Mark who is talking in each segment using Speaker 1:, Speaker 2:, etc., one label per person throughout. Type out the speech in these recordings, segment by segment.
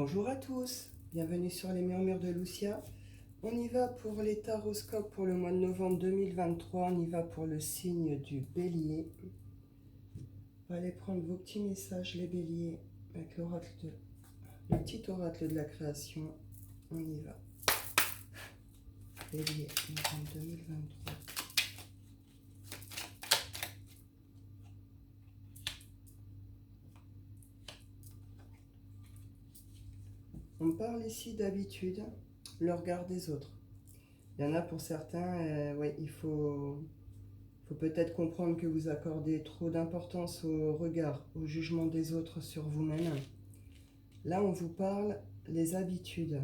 Speaker 1: Bonjour à tous, bienvenue sur les murmures de Lucia. On y va pour les taroscopes pour le mois de novembre 2023, on y va pour le signe du bélier. On va aller prendre vos petits messages les béliers avec le petit oracle de la création. On y va. Bélier, novembre 2023. On parle ici d'habitude, le regard des autres. Il y en a pour certains, ouais, il faut peut-être comprendre que vous accordez trop d'importance au regard, au jugement des autres sur vous-même. Là, on vous parle les habitudes.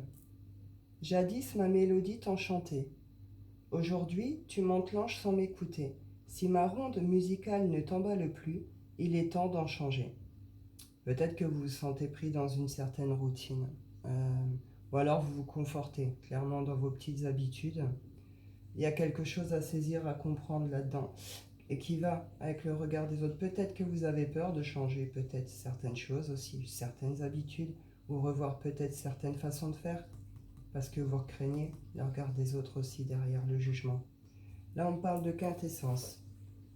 Speaker 1: Jadis, ma mélodie t'enchantait. Aujourd'hui, tu m'enclenches sans m'écouter. Si ma ronde musicale ne t'emballe plus, il est temps d'en changer. Peut-être que vous vous sentez pris dans une certaine routine. Ou alors vous vous confortez clairement dans vos petites habitudes. Il y a quelque chose à saisir, à comprendre là-dedans. Et qui va avec le regard des autres. Peut-être que vous avez peur de changer peut-être certaines choses aussi, certaines habitudes, ou revoir peut-être certaines façons de faire, parce que vous craignez le regard des autres aussi derrière le jugement. Là, on parle de quintessence.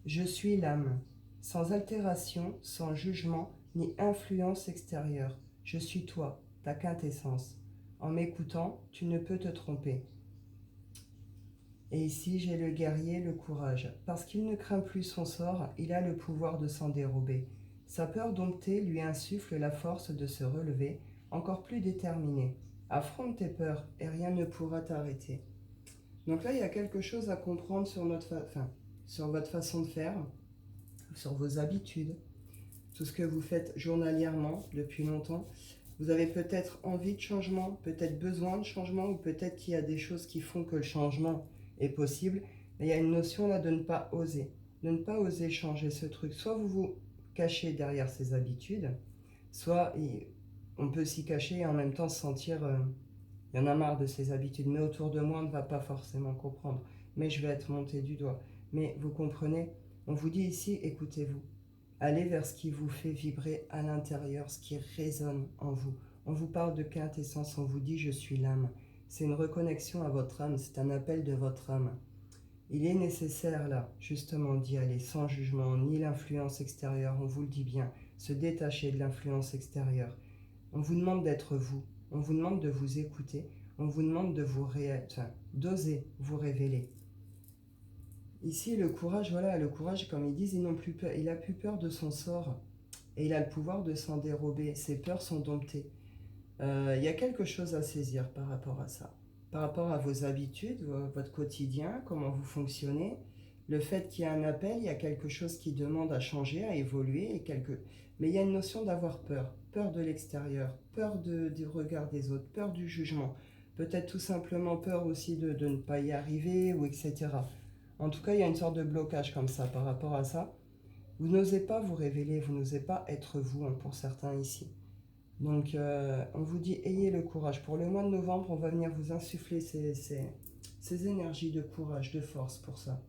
Speaker 1: Je suis l'âme, sans altération, sans jugement, ni influence extérieure. Je suis toi, ta quintessence. En m'écoutant, tu ne peux te tromper. Et ici, j'ai le guerrier, le courage. Parce qu'il ne craint plus son sort, il a le pouvoir de s'en dérober. Sa peur domptée lui insuffle la force de se relever, encore plus déterminé. Affronte tes peurs et rien ne pourra t'arrêter. Donc là, il y a quelque chose à comprendre sur, sur votre façon de faire, sur vos habitudes, tout ce que vous faites journalièrement depuis longtemps. Vous avez peut-être envie de changement, peut-être besoin de changement, ou peut-être qu'il y a des choses qui font que le changement est possible. Mais il y a une notion là de ne pas oser changer ce truc. Soit vous vous cachez derrière ces habitudes, soit on peut s'y cacher et en même temps se sentir il y en a marre de ces habitudes, mais autour de moi on ne va pas forcément comprendre, mais je vais être monté du doigt. Mais vous comprenez, on vous dit ici, écoutez-vous. Allez vers ce qui vous fait vibrer à l'intérieur, ce qui résonne en vous. On vous parle de quintessence, on vous dit je suis l'âme. C'est une reconnexion à votre âme, c'est un appel de votre âme. Il est nécessaire là, justement, d'y aller sans jugement, ni l'influence extérieure, on vous le dit bien, se détacher de l'influence extérieure. On vous demande d'être vous, on vous demande de vous écouter, on vous demande de d'oser vous révéler. Ici, le courage, voilà, le courage, comme ils disent, il a plus peur de son sort et il a le pouvoir de s'en dérober. Ses peurs sont domptées. Il y a quelque chose à saisir par rapport à ça, par rapport à vos habitudes, votre quotidien, comment vous fonctionnez. Le fait qu'il y a un appel, il y a quelque chose qui demande à changer, à évoluer, mais il y a une notion d'avoir peur, peur de l'extérieur, peur du regard des autres, peur du jugement, peut-être tout simplement peur aussi de ne pas y arriver, ou etc. En tout cas, il y a une sorte de blocage comme ça par rapport à ça. Vous n'osez pas vous révéler, vous n'osez pas être vous, hein, pour certains ici. Donc, on vous dit, ayez le courage. Pour le mois de novembre, on va venir vous insuffler ces énergies de courage, de force pour ça.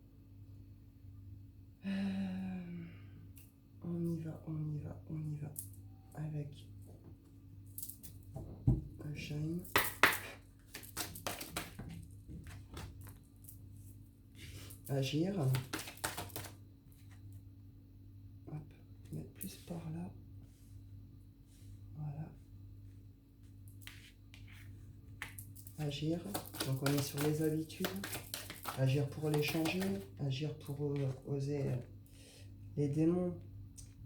Speaker 1: On y va, on y va, on y va. Avec un shine. Agir. Hop, mettre plus par là. Voilà. Agir. Donc on est sur les habitudes. Agir pour les changer. Agir pour oser les démons.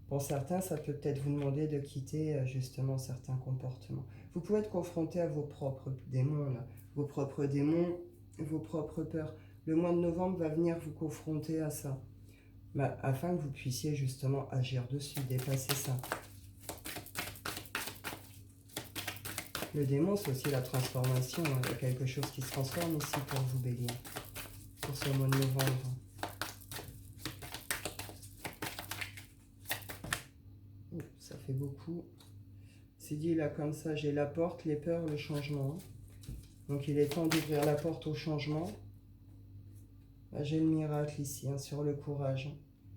Speaker 1: Pour certains, ça peut peut-être vous demander de quitter justement certains comportements. Vous pouvez être confronté à vos propres démons, là. Vos propres démons, vos propres peurs. Le mois de novembre va venir vous confronter à ça, afin que vous puissiez justement agir dessus, dépasser ça. Le démon, c'est aussi la transformation. Il y a quelque chose qui se transforme ici pour vous, Bélier, pour ce mois de novembre. Ça fait beaucoup. C'est dit là comme ça, j'ai la porte, les peurs, le changement. Donc il est temps d'ouvrir la porte au changement. Là, j'ai le miracle ici, hein, sur le courage,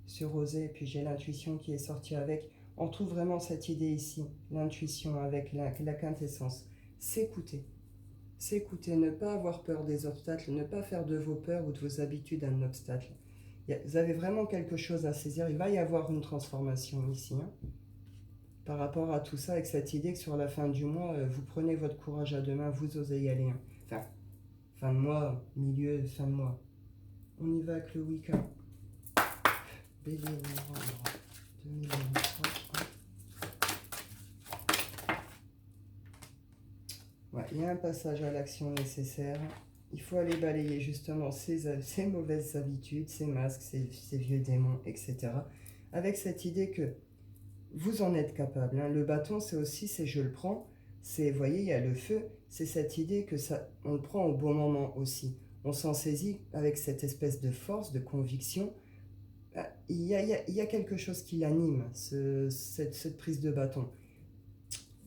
Speaker 1: sur oser, et puis j'ai l'intuition qui est sortie avec. On retrouve vraiment cette idée ici, l'intuition avec la quintessence. S'écouter. S'écouter, ne pas avoir peur des obstacles, ne pas faire de vos peurs ou de vos habitudes un obstacle. Vous avez vraiment quelque chose à saisir. Il va y avoir une transformation ici. Hein, par rapport à tout ça, avec cette idée que sur la fin du mois, vous prenez votre courage à deux mains, vous osez y aller. Hein. Enfin, fin de mois, milieu, fin de mois. On y va avec le week-end. Bélier, novembre 2023. Ouais, il y a un passage à l'action nécessaire. Il faut aller balayer justement ces mauvaises habitudes, ces masques, ces vieux démons, etc. Avec cette idée que vous en êtes capable. Hein. Le bâton, c'est aussi, c'est je le prends. C'est, vous voyez, il y a le feu. C'est cette idée que ça, on le prend au bon moment aussi. On s'en saisit avec cette espèce de force, de conviction. Il y a quelque chose qui l'anime, cette prise de bâton.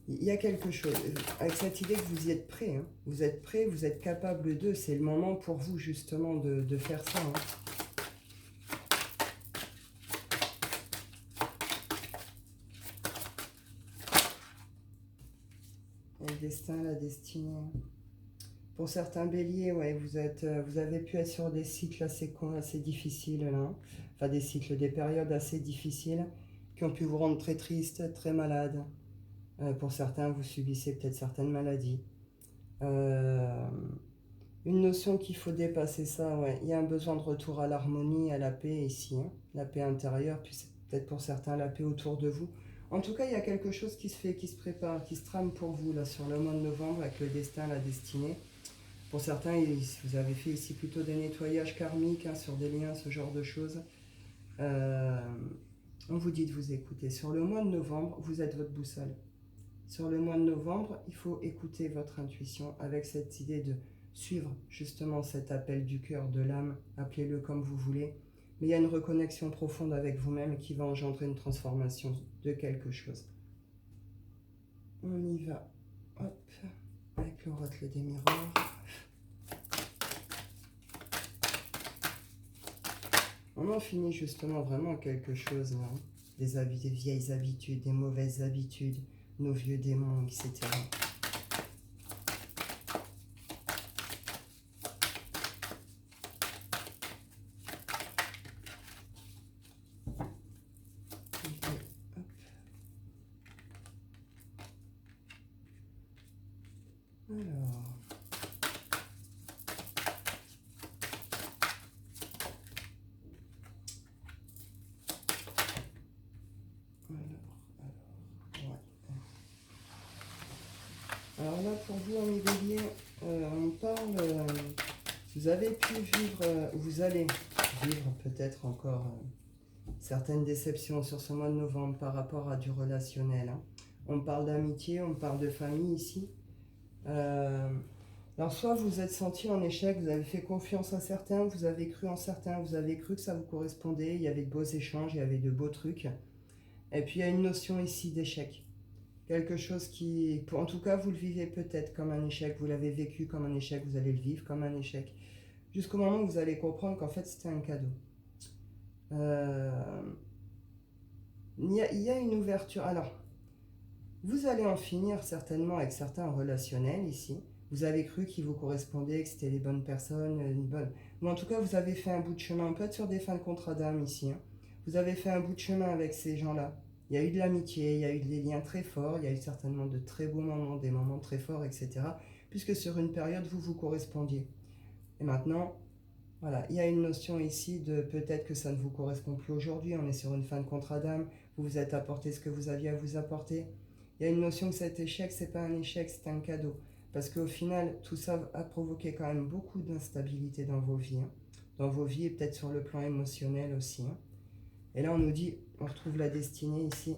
Speaker 1: Il y a quelque chose, avec cette idée que vous y êtes prêt. Hein. Vous êtes prêt, vous êtes capable de. C'est le moment pour vous justement de faire ça. Hein. Le destin, la destinée. Pour certains béliers, ouais, vous avez pu être sur des cycles assez difficiles, là. Enfin, des cycles, des périodes assez difficiles qui ont pu vous rendre très triste, très malade. Pour certains, vous subissez peut-être certaines maladies. Une notion qu'il faut dépasser ça, ouais. Il y a un besoin de retour à l'harmonie, à la paix ici. Hein. La paix intérieure, puis c'est peut-être pour certains la paix autour de vous. En tout cas, il y a quelque chose qui se fait, qui se prépare, qui se trame pour vous là sur le mois de novembre avec le destin, la destinée. Pour certains, vous avez fait ici plutôt des nettoyages karmiques hein, sur des liens, ce genre de choses. On vous dit de vous écouter. Sur le mois de novembre, vous êtes votre boussole. Sur le mois de novembre, il faut écouter votre intuition avec cette idée de suivre justement cet appel du cœur, de l'âme, appelez-le comme vous voulez. Mais il y a une reconnexion profonde avec vous-même qui va engendrer une transformation de quelque chose. On y va. Hop, avec le rotle des miroirs. On en finit justement vraiment quelque chose, là. Des vieilles habitudes, des mauvaises habitudes, nos vieux démons, etc. Alors là, pour vous, en bélier, on parle, vous avez pu vivre, vous allez vivre peut-être encore certaines déceptions sur ce mois de novembre par rapport à du relationnel. Hein. On parle d'amitié, on parle de famille ici. Alors soit vous êtes senti en échec, vous avez fait confiance à certains, vous avez cru en certains, vous avez cru que ça vous correspondait, il y avait de beaux échanges, il y avait de beaux trucs. Et puis il y a une notion ici d'échec. Quelque chose qui, en tout cas, vous le vivez peut-être comme un échec, vous l'avez vécu comme un échec, vous allez le vivre comme un échec. Jusqu'au moment où vous allez comprendre qu'en fait, c'était un cadeau. Il y a une ouverture. Alors, vous allez en finir certainement avec certains relationnels ici. Vous avez cru qu'ils vous correspondaient, que c'était les bonnes personnes, ou en tout cas, vous avez fait un bout de chemin. On peut être sur des fins de contrat d'âme ici. Hein. Vous avez fait un bout de chemin avec ces gens-là. Il y a eu de l'amitié, il y a eu des liens très forts, il y a eu certainement de très beaux moments, des moments très forts, etc. Puisque sur une période, vous vous correspondiez. Et maintenant, voilà, il y a une notion ici de peut-être que ça ne vous correspond plus aujourd'hui, on est sur une fin de contrat d'âme, vous vous êtes apporté ce que vous aviez à vous apporter. Il y a une notion que cet échec, c'est pas un échec, c'est un cadeau. Parce qu'au final, tout ça a provoqué quand même beaucoup d'instabilité dans vos vies. Hein. Dans vos vies et peut-être sur le plan émotionnel aussi. Hein. Et là, on nous dit, on retrouve la destinée ici.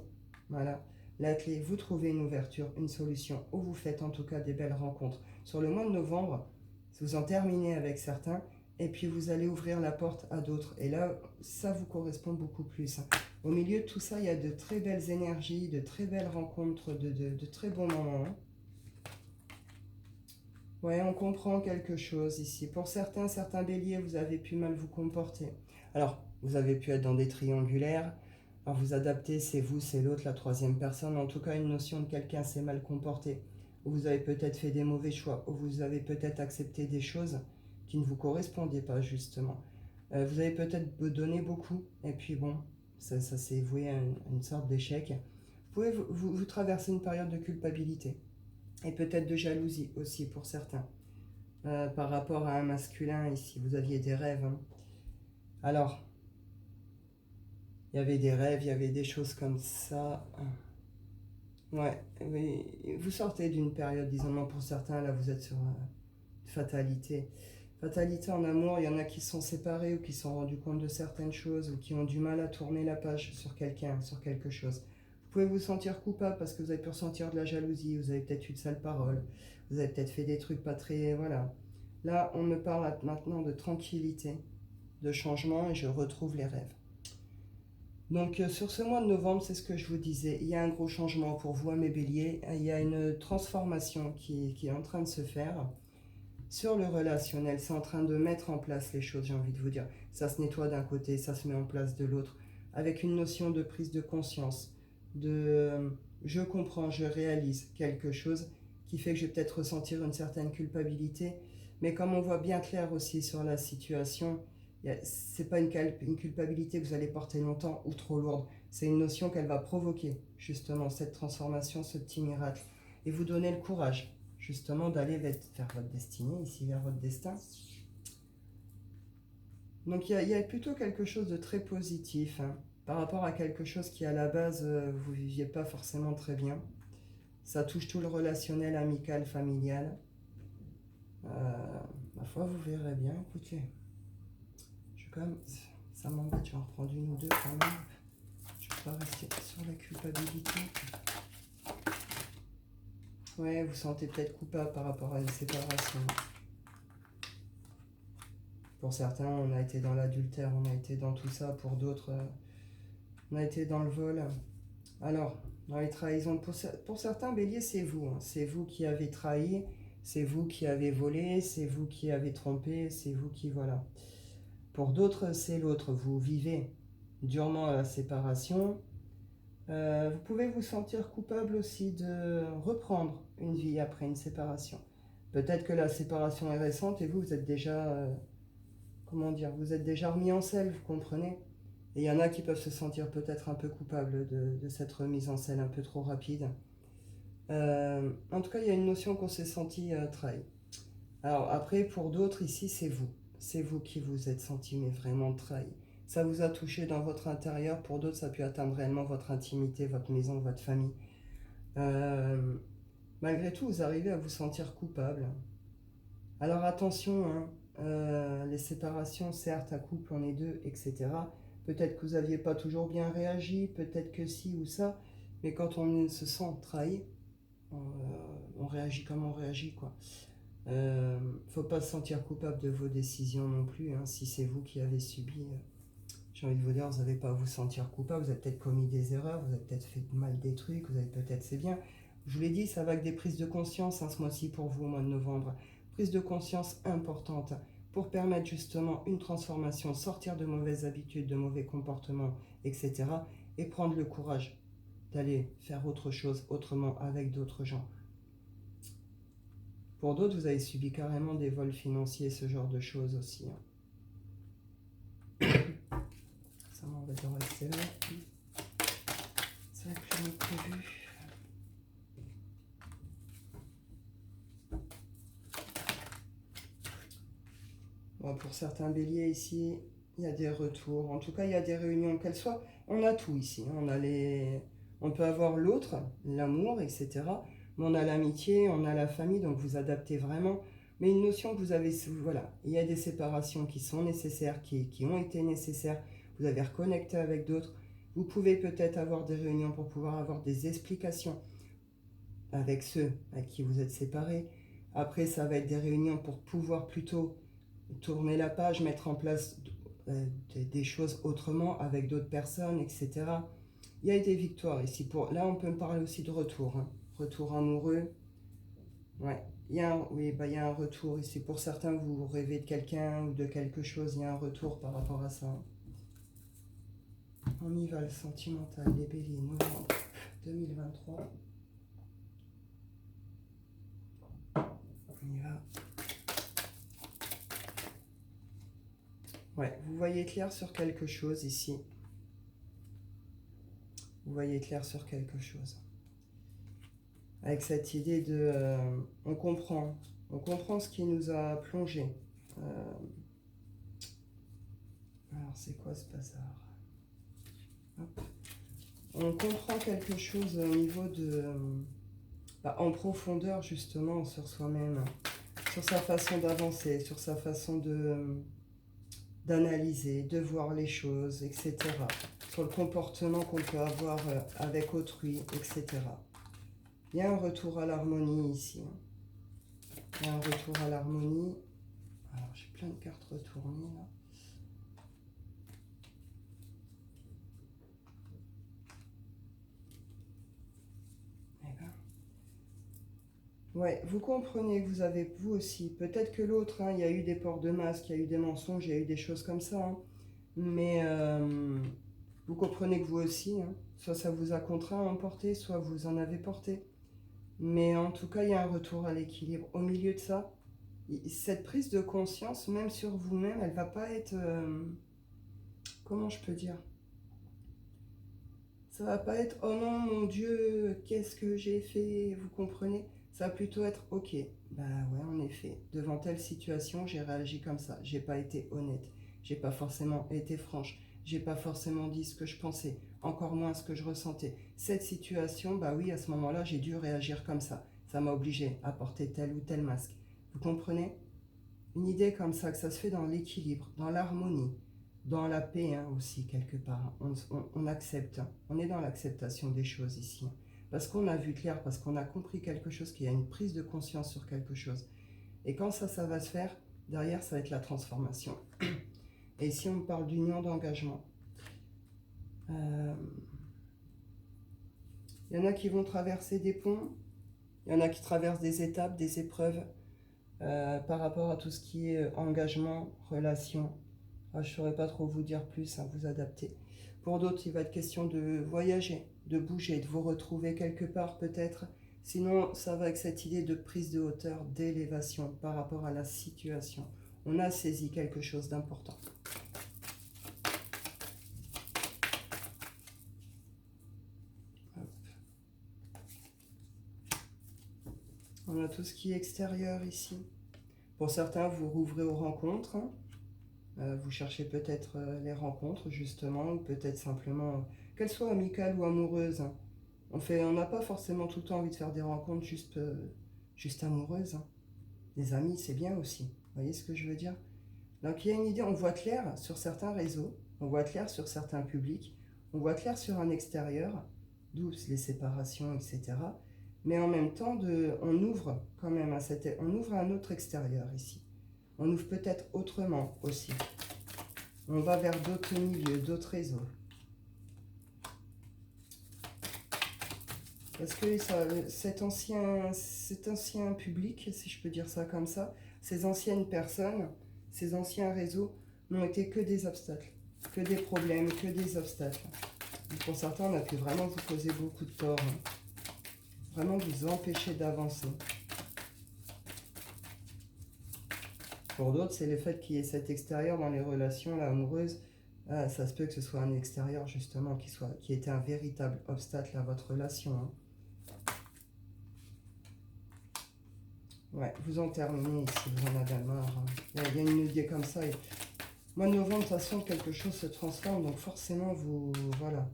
Speaker 1: Voilà, la clé, vous trouvez une ouverture, une solution, ou vous faites en tout cas des belles rencontres. Sur le mois de novembre, vous en terminez avec certains, et puis vous allez ouvrir la porte à d'autres. Et là, ça vous correspond beaucoup plus. Au milieu de tout ça, il y a de très belles énergies, de très belles rencontres, de très bons moments. Hein. Ouais, on comprend quelque chose ici. Pour certains béliers, vous avez pu mal vous comporter. Alors, vous avez pu être dans des triangulaires, Alors vous adaptez, c'est vous, c'est l'autre, la troisième personne. En tout cas, une notion de quelqu'un s'est mal comporté. Ou vous avez peut-être fait des mauvais choix. Ou vous avez peut-être accepté des choses qui ne vous correspondaient pas, justement. Vous avez peut-être donné beaucoup. Et puis bon, ça s'est voué à une sorte d'échec. Vous pouvez vous traverser une période de culpabilité. Et peut-être de jalousie aussi pour certains. Par rapport à un masculin ici. Vous aviez des rêves. Hein. Alors, il y avait des rêves, il y avait des choses comme ça. Ouais, mais vous sortez d'une période d'isolement pour certains, là vous êtes sur fatalité. Fatalité en amour, il y en a qui sont séparés ou qui se sont rendus compte de certaines choses ou qui ont du mal à tourner la page sur quelqu'un, sur quelque chose. Vous pouvez vous sentir coupable parce que vous avez pu ressentir de la jalousie, vous avez peut-être eu de sales paroles, vous avez peut-être fait des trucs pas très... Voilà. Là, on me parle maintenant de tranquillité, de changement et je retrouve les rêves. Donc sur ce mois de novembre, c'est ce que je vous disais, il y a un gros changement pour vous, mes béliers, il y a une transformation qui est en train de se faire sur le relationnel, c'est en train de mettre en place les choses, j'ai envie de vous dire. Ça se nettoie d'un côté, ça se met en place de l'autre, avec une notion de prise de conscience, de je comprends, je réalise quelque chose qui fait que je vais peut-être ressentir une certaine culpabilité, mais comme on voit bien clair aussi sur la situation, c'est pas une culpabilité que vous allez porter longtemps ou trop lourde. C'est une notion qu'elle va provoquer, justement, cette transformation, ce petit miracle. Et vous donner le courage, justement, d'aller vers votre destinée, ici, vers votre destin. Donc, il y a plutôt quelque chose de très positif, hein, par rapport à quelque chose qui, à la base, vous ne viviez pas forcément très bien. Ça touche tout le relationnel, amical, familial. Ma foi, vous verrez bien, écoutez. Quand même, ça m'embête, je vais en reprendre une ou deux quand même. Je ne vais pas rester sur la culpabilité. Ouais, vous sentez peut-être coupable par rapport à une séparation. Pour certains, on a été dans l'adultère, on a été dans tout ça. Pour d'autres, on a été dans le vol. Alors, dans les trahisons, pour certains, bélier, c'est vous. Hein. C'est vous qui avez trahi, c'est vous qui avez volé, c'est vous qui avez trompé, c'est vous qui... Voilà. Pour d'autres, c'est l'autre. Vous vivez durement la séparation. Vous pouvez vous sentir coupable aussi de reprendre une vie après une séparation. Peut-être que la séparation est récente et vous êtes déjà, comment dire, vous êtes déjà remis en selle, vous comprenez? Et il y en a qui peuvent se sentir peut-être un peu coupables de cette remise en selle un peu trop rapide. En tout cas, il y a une notion qu'on s'est senti trahi. Alors après, pour d'autres, ici, c'est vous. C'est vous qui vous êtes senti mais vraiment trahi. Ça vous a touché dans votre intérieur. Pour d'autres, ça a pu atteindre réellement votre intimité, votre maison, votre famille. Malgré tout, vous arrivez à vous sentir coupable. Alors attention, hein, les séparations, certes, à couple, on est deux, etc. Peut-être que vous n'aviez pas toujours bien réagi, peut-être que si ou ça, mais quand on se sent trahi, on réagit comme on réagit, quoi. Faut pas se sentir coupable de vos décisions non plus, hein. Si c'est vous qui avez subi, j'ai envie de vous dire, vous n'avez pas à vous sentir coupable, vous avez peut-être commis des erreurs, vous avez peut-être fait mal des trucs, vous avez peut-être, c'est bien. Je vous l'ai dit, ça va avec des prises de conscience, hein, ce mois-ci pour vous, au mois de novembre. Prise de conscience importante pour permettre justement une transformation, sortir de mauvaises habitudes, de mauvais comportements, etc. Et prendre le courage d'aller faire autre chose autrement avec d'autres gens. Pour d'autres, vous avez subi carrément des vols financiers, ce genre de choses aussi. Hein. Ça m'embête de rester là. Ça va plus prévu. Bon, pour certains béliers ici, il y a des retours. En tout cas, il y a des réunions, qu'elles soient. On a tout ici. Hein. On peut avoir l'autre, l'amour, etc. Mais on a l'amitié, on a la famille, donc vous adaptez vraiment. Mais une notion que vous avez, voilà, il y a des séparations qui sont nécessaires, qui ont été nécessaires. Vous avez reconnecté avec d'autres. Vous pouvez peut-être avoir des réunions pour pouvoir avoir des explications avec ceux avec qui vous êtes séparés. Après, ça va être des réunions pour pouvoir plutôt tourner la page, mettre en place des choses autrement avec d'autres personnes, etc. Il y a des victoires ici. Là, on peut me parler aussi de retour. Hein. Retour amoureux. Ouais. Il y a un retour ici. Pour certains, vous rêvez de quelqu'un ou de quelque chose. Il y a un retour par rapport à ça. on y va, le sentimental, les béliers, novembre 2023. On y va. Ouais, vous voyez clair sur quelque chose ici. Vous voyez clair sur quelque chose. Avec cette idée de... on comprend ce qui nous a plongé. Alors, c'est quoi ce bazar? Hop. On comprend quelque chose au niveau de... en profondeur, justement, sur soi-même, sur sa façon d'avancer, sur sa façon d'analyser, de voir les choses, etc. Sur le comportement qu'on peut avoir avec autrui, etc. Il y a un retour à l'harmonie ici. Il y a un retour à l'harmonie. Alors, j'ai plein de cartes retournées, là. Ouais, vous comprenez que vous avez, vous aussi, peut-être que l'autre, hein, il y a eu des ports de masque, il y a eu des mensonges, il y a eu des choses comme ça, hein, mais vous comprenez que vous aussi, hein, soit ça vous a contraint à en porter, soit vous en avez porté. Mais en tout cas, il y a un retour à l'équilibre. Au milieu de ça, cette prise de conscience, même sur vous-même, elle va pas être... comment je peux dire? Ça va pas être oh non mon Dieu, qu'est-ce que j'ai fait, vous comprenez? Ça va plutôt être ok, bah ouais en effet, devant telle situation j'ai réagi comme ça, j'ai pas été honnête, j'ai pas forcément été franche, j'ai pas forcément dit ce que je pensais, encore moins ce que je ressentais. Cette situation, bah oui à ce moment-là j'ai dû réagir comme ça m'a obligé à porter tel ou tel masque. Vous comprenez? Une idée comme ça, que ça se fait dans l'équilibre, dans l'harmonie, dans la paix hein, aussi, quelque part. On accepte, hein. On est dans l'acceptation des choses ici. Parce qu'on a vu clair, parce qu'on a compris quelque chose, qu'il y a une prise de conscience sur quelque chose. Et quand ça va se faire, derrière, ça va être la transformation. Et ici, on parle d'union, d'engagement. Il y en a qui vont traverser des ponts, il y en a qui traversent des étapes, des épreuves, par rapport à tout ce qui est engagement, relation. Je ne saurais pas trop vous dire plus, hein, vous adapter. Pour d'autres, il va être question de voyager, de bouger, de vous retrouver quelque part peut-être. Sinon, ça va avec cette idée de prise de hauteur, d'élévation par rapport à la situation. On a saisi quelque chose d'important. On a tout ce qui est extérieur ici. Pour certains, vous rouvrez aux rencontres. Vous cherchez peut-être les rencontres, justement, ou peut-être simplement, qu'elles soient amicales ou amoureuses. On n'a pas forcément tout le temps envie de faire des rencontres juste amoureuses. Des amis, c'est bien aussi. Vous voyez ce que je veux dire? Donc il y a une idée, on voit clair sur certains réseaux, on voit clair sur certains publics, on voit clair sur un extérieur, d'où les séparations, etc. Mais en même temps, on ouvre quand même on ouvre un autre extérieur ici. On ouvre peut-être autrement aussi. On va vers d'autres milieux, d'autres réseaux. Parce que cet ancien public, si je peux dire ça comme ça, ces anciennes personnes, ces anciens réseaux n'ont été que des obstacles, que des problèmes, que des obstacles. Et pour certains, on a pu vraiment vous causer beaucoup de tort, hein. Vraiment vous empêcher d'avancer. Pour d'autres, c'est le fait qu'il y ait cet extérieur dans les relations là, amoureuses. Ah, ça se peut que ce soit un extérieur justement qui était un véritable obstacle à votre relation, hein. Ouais, vous en terminez si vous en avez marre, hein. Il y a une idée comme ça. Et mois de novembre, de toute façon, quelque chose se transforme. Donc forcément, voilà.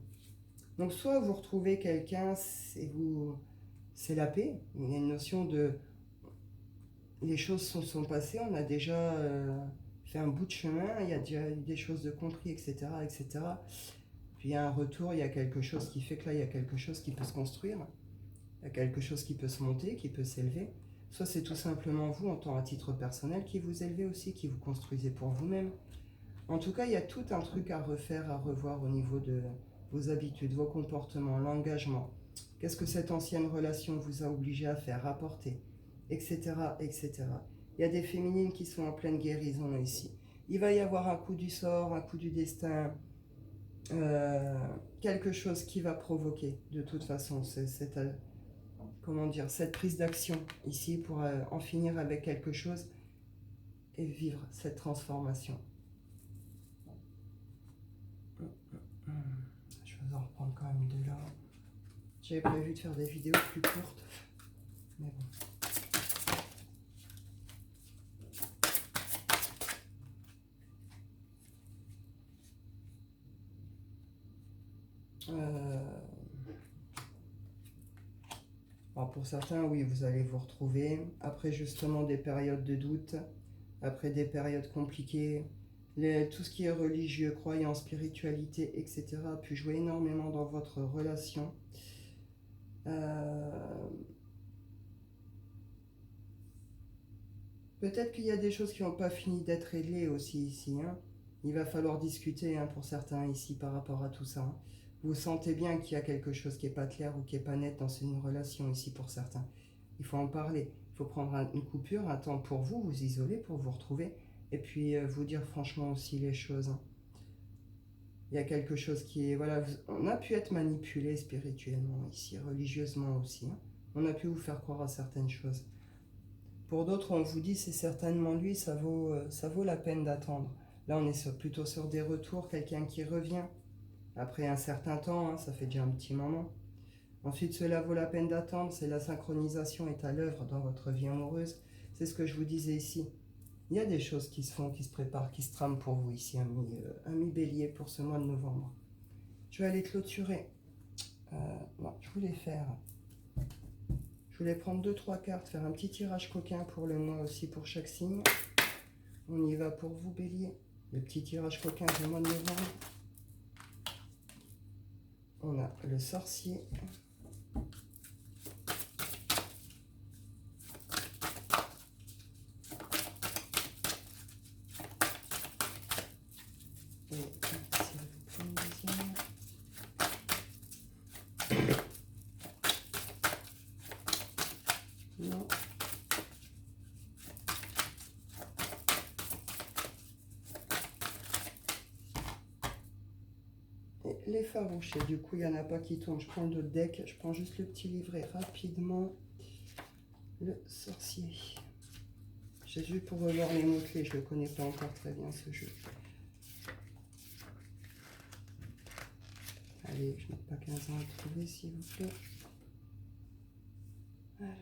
Speaker 1: Donc soit vous retrouvez quelqu'un, c'est la paix. Il y a une notion de... Les choses sont passées, on a déjà fait un bout de chemin, il y a déjà eu des choses de compris, etc., etc. Puis il y a un retour, il y a quelque chose qui fait que là, il y a quelque chose qui peut se construire. Il y a quelque chose qui peut se monter, qui peut s'élever. Soit c'est tout simplement vous, en tant à titre personnel, qui vous élevez aussi, qui vous construisez pour vous-même. En tout cas, il y a tout un truc à refaire, à revoir au niveau de vos habitudes, vos comportements, l'engagement. Qu'est-ce que cette ancienne relation vous a obligé à faire, à porter, etc., etc. Il y a des féminines qui sont en pleine guérison ici. Il va y avoir un coup du sort, un coup du destin, quelque chose qui va provoquer, de toute façon, comment dire, cette prise d'action ici pour en finir avec quelque chose et vivre cette transformation. Je vais en reprendre quand même de là. J'avais prévu de faire des vidéos plus courtes, mais bon. Alors pour certains, oui, vous allez vous retrouver après justement des périodes de doute, après des périodes compliquées. Tout ce qui est religieux, croyance, spiritualité, etc. a pu jouer énormément dans votre relation. Peut-être qu'il y a des choses qui n'ont pas fini d'être réglées aussi ici. Hein. Il va falloir discuter pour certains ici par rapport à tout ça. Hein. Vous sentez bien qu'il y a quelque chose qui n'est pas clair ou qui n'est pas net dans une relation ici pour certains. Il faut en parler. Il faut prendre une coupure, un temps pour vous, vous isoler, pour vous retrouver. Et puis vous dire franchement aussi les choses. Hein. Il y a quelque chose qui est... Voilà, on a pu être manipulé spirituellement ici, religieusement aussi. Hein. On a pu vous faire croire à certaines choses. Pour d'autres, on vous dit c'est certainement lui, ça vaut la peine d'attendre. Là, on est plutôt sur des retours, quelqu'un qui revient après un certain temps, hein, ça fait déjà un petit moment. Ensuite, cela vaut la peine d'attendre, c'est la synchronisation est à l'œuvre dans votre vie amoureuse. C'est ce que je vous disais ici. Il y a des choses qui se font, qui se préparent, qui se trament pour vous ici, ami Bélier, pour ce mois de novembre. Je vais aller clôturer. Non, je voulais faire... Je voulais prendre 2-3 cartes, faire un petit tirage coquin pour le mois aussi, pour chaque signe. On y va pour vous, Bélier. Le petit tirage coquin du mois de novembre. On a le sorcier. Et si vous prenez une deuxième. Non. Et l'effarouché, du coup, il n'y en a pas qui tournent. Je prends le deck, je prends juste le petit livret rapidement. Le sorcier. J'ai juste pour revoir les mots-clés, je ne connais pas encore très bien ce jeu. Allez, je n'ai pas 15 ans à trouver, s'il vous plaît. Alors.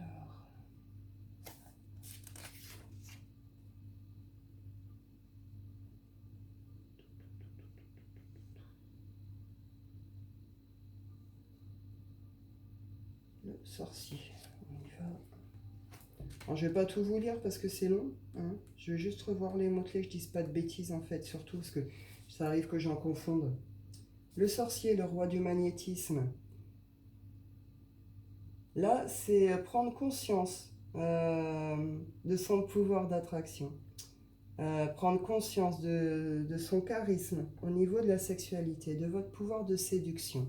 Speaker 1: Le sorcier. On y va. Alors, je ne vais pas tout vous lire parce que c'est long. Hein. Je vais juste revoir les mots-clés, je ne dise pas de bêtises en fait, surtout parce que ça arrive que j'en confonde. Le sorcier, le roi du magnétisme. Là, c'est prendre conscience de son pouvoir d'attraction. Prendre conscience de son charisme au niveau de la sexualité, de votre pouvoir de séduction.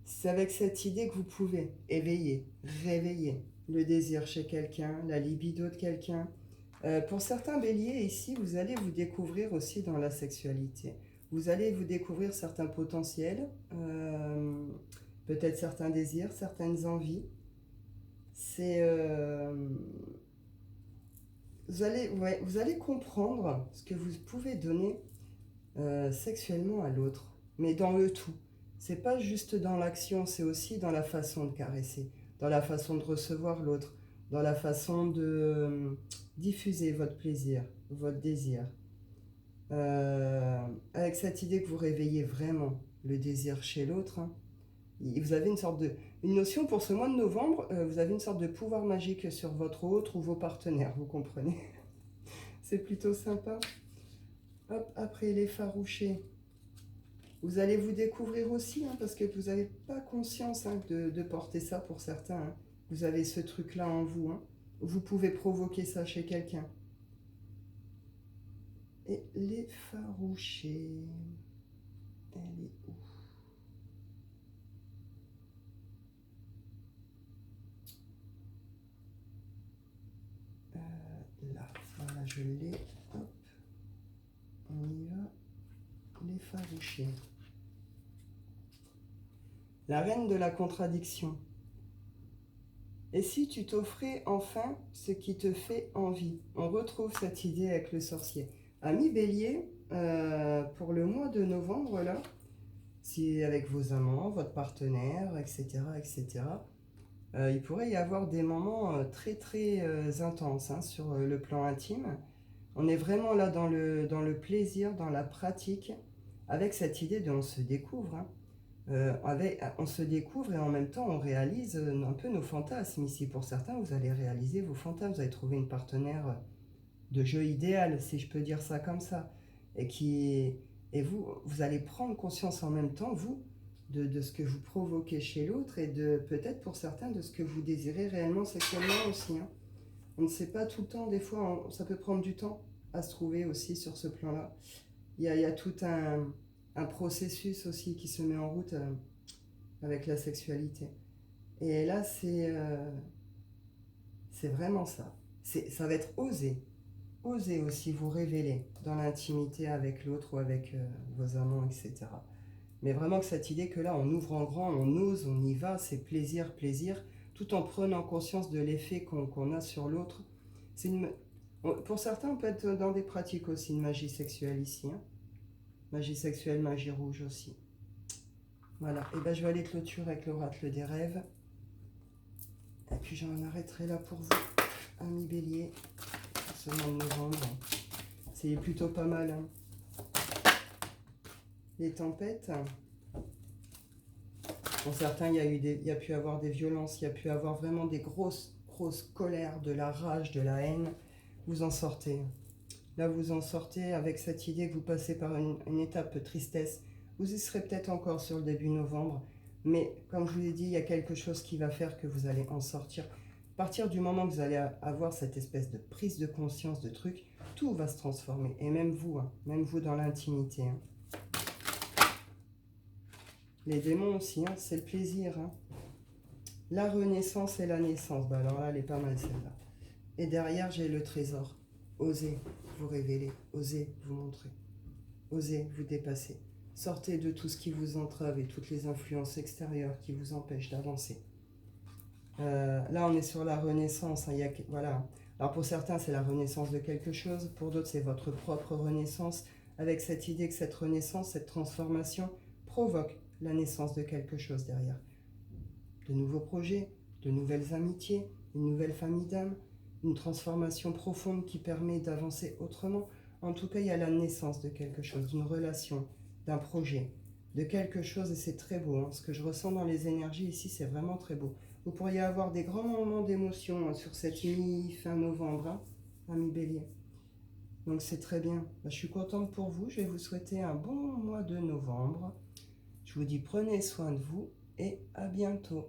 Speaker 1: C'est avec cette idée que vous pouvez éveiller, réveiller le désir chez quelqu'un, la libido de quelqu'un. Pour certains béliers ici, vous allez vous découvrir aussi dans la sexualité. Vous allez vous découvrir certains potentiels, peut-être certains désirs, certaines envies. Vous allez comprendre ce que vous pouvez donner sexuellement à l'autre, mais dans le tout. C'est pas juste dans l'action, c'est aussi dans la façon de caresser, dans la façon de recevoir l'autre, dans la façon de diffuser votre plaisir, votre désir. Avec cette idée que vous réveillez vraiment le désir chez l'autre, hein, vous avez une notion pour ce mois de novembre, vous avez une sorte de pouvoir magique sur votre autre ou vos partenaires, vous comprenez? C'est plutôt sympa. Hop, après l'effarouché, vous allez vous découvrir aussi, hein, parce que vous n'avez pas conscience de porter ça pour certains. Hein. Vous avez ce truc-là en vous. Hein. Vous pouvez provoquer ça chez quelqu'un. Et l'effarouché, elle est où? Là, voilà, je l'ai. Hop. Boucher. La reine de la contradiction. Et si tu t'offrais enfin ce qui te fait envie? On retrouve cette idée avec le sorcier. Ami Bélier, pour le mois de novembre, là, si avec vos amants, votre partenaire, etc., etc., il pourrait y avoir des moments très très intenses hein, sur le plan intime. On est vraiment là dans le plaisir, dans la pratique, avec cette idée de on se découvre. Hein. On se découvre et en même temps on réalise un peu nos fantasmes ici. Pour certains, vous allez réaliser vos fantasmes, vous allez trouver une partenaire de jeu idéal, si je peux dire ça comme ça, et vous allez prendre conscience en même temps, vous, de ce que vous provoquez chez l'autre et de peut-être pour certains de ce que vous désirez réellement sexuellement aussi. Hein. On ne sait pas tout le temps, des fois ça peut prendre du temps à se trouver aussi sur ce plan-là. Il y a tout un processus aussi qui se met en route avec la sexualité. Et là, c'est vraiment ça. Ça va être oser. Osez aussi vous révéler dans l'intimité avec l'autre ou avec vos amants, etc. Mais vraiment que cette idée que là, on ouvre en grand, on ose, on y va, c'est plaisir, plaisir, tout en prenant conscience de l'effet qu'on a sur l'autre. Pour certains, on peut être dans des pratiques aussi de magie sexuelle ici. Hein. Magie sexuelle, magie rouge aussi. Voilà, et ben je vais aller clôturer avec l'oracle des rêves. Et puis j'en arrêterai là pour vous, amis bélier, ce mois de novembre. C'est plutôt pas mal. Hein. Les tempêtes. Pour certains, il y a pu avoir des violences, il y a pu avoir vraiment des grosses colères, de la rage, de la haine. Vous en sortez. Là, vous en sortez avec cette idée que vous passez par une étape de tristesse. Vous y serez peut-être encore sur le début novembre. Mais comme je vous ai dit, il y a quelque chose qui va faire que vous allez en sortir. À partir du moment que vous allez avoir cette espèce de prise de conscience de truc, tout va se transformer. Et même vous dans l'intimité. Hein. Les démons aussi, hein, c'est le plaisir. Hein. La renaissance et la naissance. Bah alors là, elle est pas mal celle-là. Et derrière, j'ai le trésor. Osez vous révéler, osez vous montrer, osez vous dépasser. Sortez de tout ce qui vous entrave et toutes les influences extérieures qui vous empêchent d'avancer. Là, on est sur la renaissance. Hein, voilà. Alors pour certains, c'est la renaissance de quelque chose. Pour d'autres, c'est votre propre renaissance. Avec cette idée que cette renaissance, cette transformation provoque la naissance de quelque chose derrière. De nouveaux projets, de nouvelles amitiés, une nouvelle famille d'âmes, une transformation profonde qui permet d'avancer autrement. En tout cas, il y a la naissance de quelque chose, d'une relation, d'un projet, de quelque chose, et c'est très beau. Hein. Ce que je ressens dans les énergies ici, c'est vraiment très beau. Vous pourriez avoir des grands moments d'émotion hein, sur cette mi-fin novembre, hein, ami Bélier. Donc c'est très bien. Je suis contente pour vous. Je vais vous souhaiter un bon mois de novembre. Je vous dis prenez soin de vous et à bientôt.